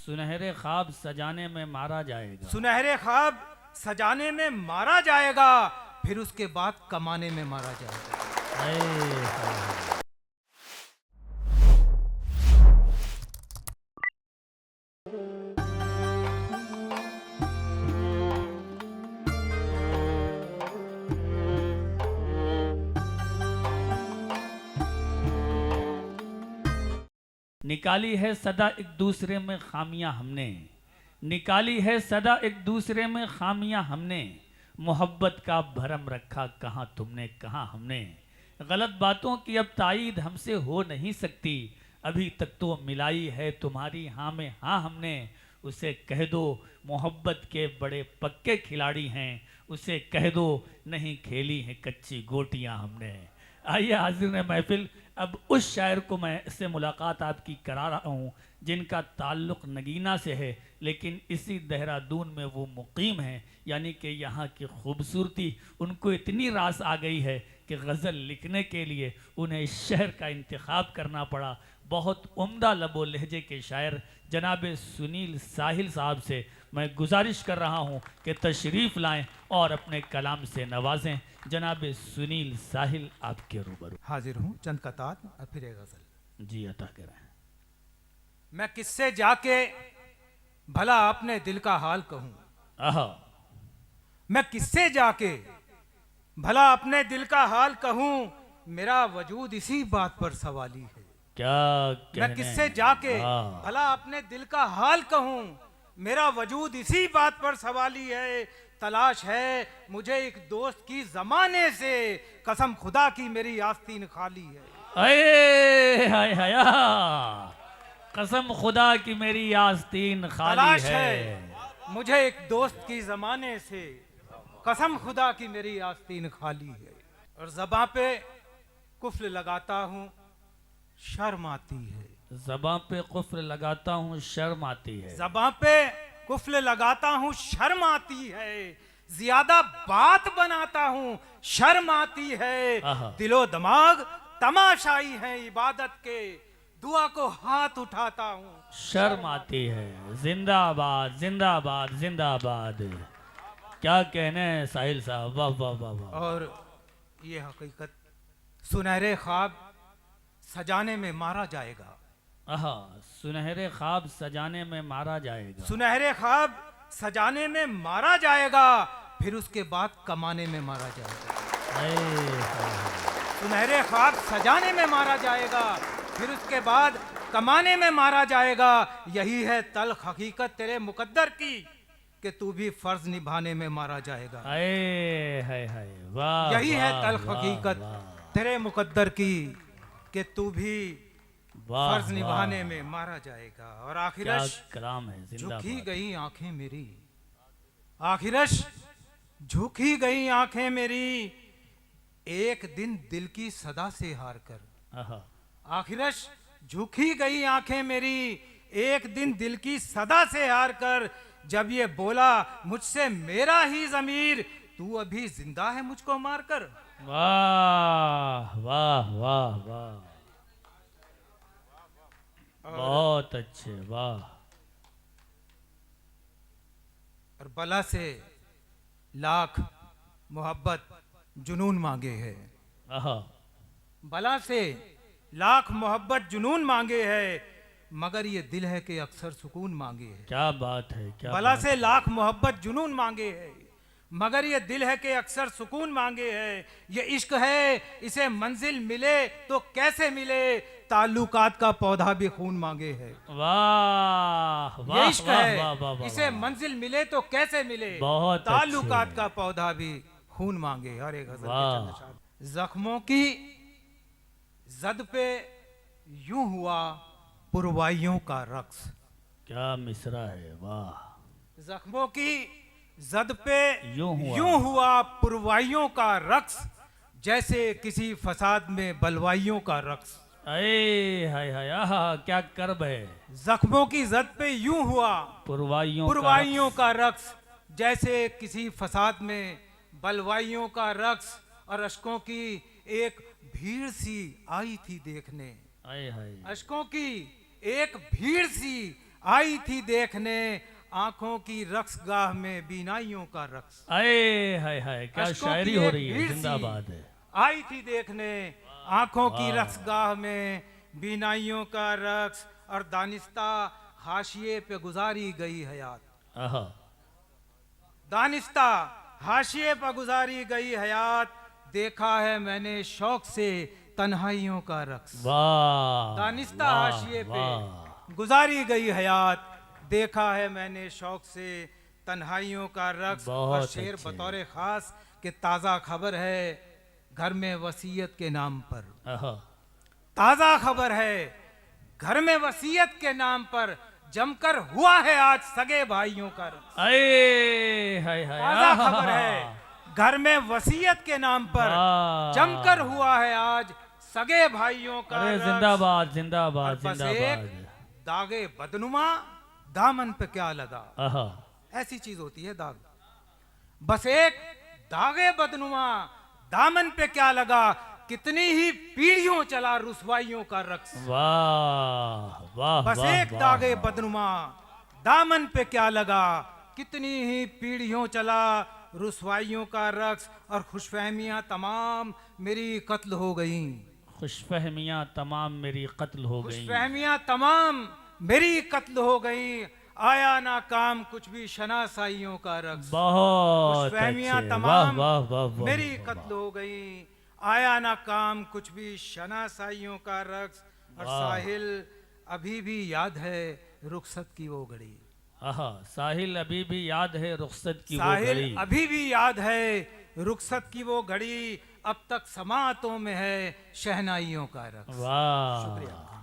सुनहरे ख्वाब सजाने में मारा जाएगा। सुनहरे ख्वाब सजाने में मारा जाएगा, फिर उसके बाद कमाने में मारा जाएगा। हाय। निकाली है सदा एक दूसरे में खामियां हमने, निकाली है सदा एक दूसरे में खामियां हमने, मोहब्बत का भरम रखा कहाँ तुमने कहाँ हमने, गलत बातों की अब ताईद हमसे हो नहीं सकती, अभी तक तो मिलाई है तुम्हारी हाँ में हाँ हमने, उसे कह दो मोहब्बत के बड़े पक्के खिलाड़ी हैं, उसे कह दो नहीं खेली हैं कच्ची गोटियां हमने। आइए हाज़िर महफिल, अब उस शायर को मैं इससे मुलाकात आपकी करा रहा हूँ जिनका ताल्लुक़ नगीना से है, लेकिन इसी देहरादून में वो मुकीम हैं, यानी कि यहाँ की खूबसूरती उनको इतनी रास आ गई है कि गज़ल लिखने के लिए उन्हें इस शहर का इंतखाब करना पड़ा। बहुत उम्दा लबो लहजे के शायर जनाब सुनील साहिल साहब से मैं गुजारिश कर रहा हूँ कि तशरीफ़ लाएं और अपने कलाम से नवाजें। जनाब सुनील साहिल आपके रूबरू हाजिर हूँ, चंद कतार और फिर एक गजल। जी अता करें। मैं किससे जाके भला अपने दिल का हाल कहूँ, आहा, मैं किससे जाके भला अपने दिल का हाल कहूँ, मेरा वजूद इसी बात पर सवाली है। क्या कहने, मैं किससे जाके भला अपने दिल का हाल कहूँ, मेरा वजूद इसी बात पर सवाली है। तलाश है मुझे एक दोस्त की जमाने से, कसम खुदा की मेरी आस्तीन खाली है। अये हाय हाया, कसम खुदा की मेरी आस्तीन खाली तलाश है मुझे एक दोस्त की जमाने से, कसम खुदा की मेरी आस्तीन खाली है। और ज़बां पे कुफ्र लगाता हूँ शर्म आती है, ज़बां पे कुफ्र लगाता हूँ शर्म आती है, ज़बां पे कुफ्र लगाता हूँ शर्म आती है, ज्यादा बात बनाता हूँ शर्म आती है। दिलो दिमाग तमाशाई है इबादत के, दुआ को हाथ उठाता हूँ शर्म आती है। जिंदाबाद जिंदाबाद जिंदाबाद, क्या कहने साहिल साहब, वाह वाह वाह वाह। और ये हकीकत, सुनहरे ख्वाब सजाने में मारा जाएगा। आहा, सुनहरे ख्वाब सजाने में मारा जाएगा, सुनहरे ख्वाब सजाने में मारा जाएगा, फिर उसके बाद कमाने में मारा जाएगा। सुनहरे ख्वाब सजाने में मारा जाएगा, फिर उसके बाद कमाने में मारा जाएगा। यही है तल्ख हकीकत तेरे मुकद्दर की कि तू भी फर्ज निभाने में मारा जाएगा। वाह, यही है तल्ख हकीकत तेरे मुकद्दर की कि तू भी फर्ज निभाने में मारा जाएगा। और आखिरश कलाम है, झुकी गई आंखें मेरी, आखिरश झुकी गई आंखें मेरी, एक दिन दिल की सदा से हार कर। आखिरश झुकी गई आंखें मेरी, एक दिन दिल की सदा से हार कर, जब ये बोला मुझसे मेरा ही ज़मीर, तू अभी जिंदा है मुझको मारकर। वाह वाह वाह वाह, बहुत अच्छे, वाह। और बला से लाख मोहब्बत जुनून मांगे है, बला से लाख मोहब्बत जुनून मांगे है, मगर ये दिल है कि अक्सर सुकून मांगे है। क्या बात है, क्या बला से लाख मोहब्बत जुनून मांगे है, मगर ये दिल है कि अक्सर सुकून मांगे है। ये इश्क है इसे मंजिल मिले तो कैसे मिले, ताल्लुकात का पौधा भी खून मांगे है। वाह वाह, ये इश्क है वाह, वाह, वाह, इसे वाह, मंजिल मिले तो कैसे मिले, बहुत ताल्लुकात का पौधा भी खून मांगे। और एक गजल, जख्मों की जद पे यूं हुआ पुरवाइयों का रक्स। क्या मिसरा है, वाह। जख्मों की जद पे यूं हुआ पुरवाइयों का रक्स, जैसे किसी फसाद में बलवाइयों का रक्स। अये हाय हाय, आहा, क्या कर्ब है। जख्मों की जद पे यूं हुआ पुरवाइयों का रक्स, जैसे किसी फसाद में बलवाइयों का रक्स। और अशकों की एक भीड़ सी आई थी देखने, आए हाय, अशकों की एक भीड़ सी आई थी देखने आंखों की रक्सगाह में बीनाइयों का रक्स। आए हाय हाय, क्या अश्कों शायरी की हो एक रही है, भीड़ सी जिंदाबाद है। आई थी देखने आंखों की रक्सगाह में बीनाइयों का रक्स, और दानिस्ता हाशिए पे गुजारी गई हयात। आहा, दानिस्ता हाशिए पर गुजारी गई हयात, देखा है मैंने शौक से तन्हाइयों का रक्स। वाह दानिस्ता वाह, हाशिए पे वाह। गुजारी गई हयात, देखा है मैंने शौक से तन्हाइयों का रक्स। और बहुत शेर अच्छे। बतौर खास कि ताज़ा खबर है घर में वसीयत के नाम पर। आहा, ताज़ा खबर है घर में वसीयत के नाम पर, जमकर हुआ है आज सगे भाइयों का रक्स। आए हाय हाय, ताज़ा आहा, खबर है घर में वसीयत के नाम पर, वाह। जमकर हुआ है आज सगे भाइयों का अरे रक्स। जिंदाबाद और जिंदाबाद बस जिंदाबाद। एक दागे बदनुमा दामन पे क्या लगा। आहा, ऐसी चीज होती है दाग। बस एक दागे बदनुमा दामन पे क्या लगा, कितनी ही पीढ़ियों चला रुसवाइयों का रक्स। वाह वाह, बस वाह, एक वाह, दागे वाह। बदनुमा दामन पे क्या लगा, कितनी ही पीढ़ियों चला रुसवाइयों का रक्स। और खुशफहमियां तमाम मेरी कत्ल हो गईं। खुशफहमियां तमाम मेरी कत्ल हो गई। खुशफहमियां तमाम मेरी कत्ल हो गईं, आया ना काम कुछ भी शनासाइयों का रक्स। बहुत खुशफहमियां अच्छे, तमाम वाह वाह वाह वाह, मेरी वाह, कत्ल हो गईं, आया ना काम कुछ भी शनासाइयों का रक्स। और वाह। साहिल अभी भी याद है रुखसत की वो घड़ी। आहा, साहिल अभी भी याद है रुखसत की वो साहिल घड़ी। अभी भी याद है रुखसत की वो घड़ी, अब तक समातों में है शहनाइयों का रक्स। वाह शुक्रिया।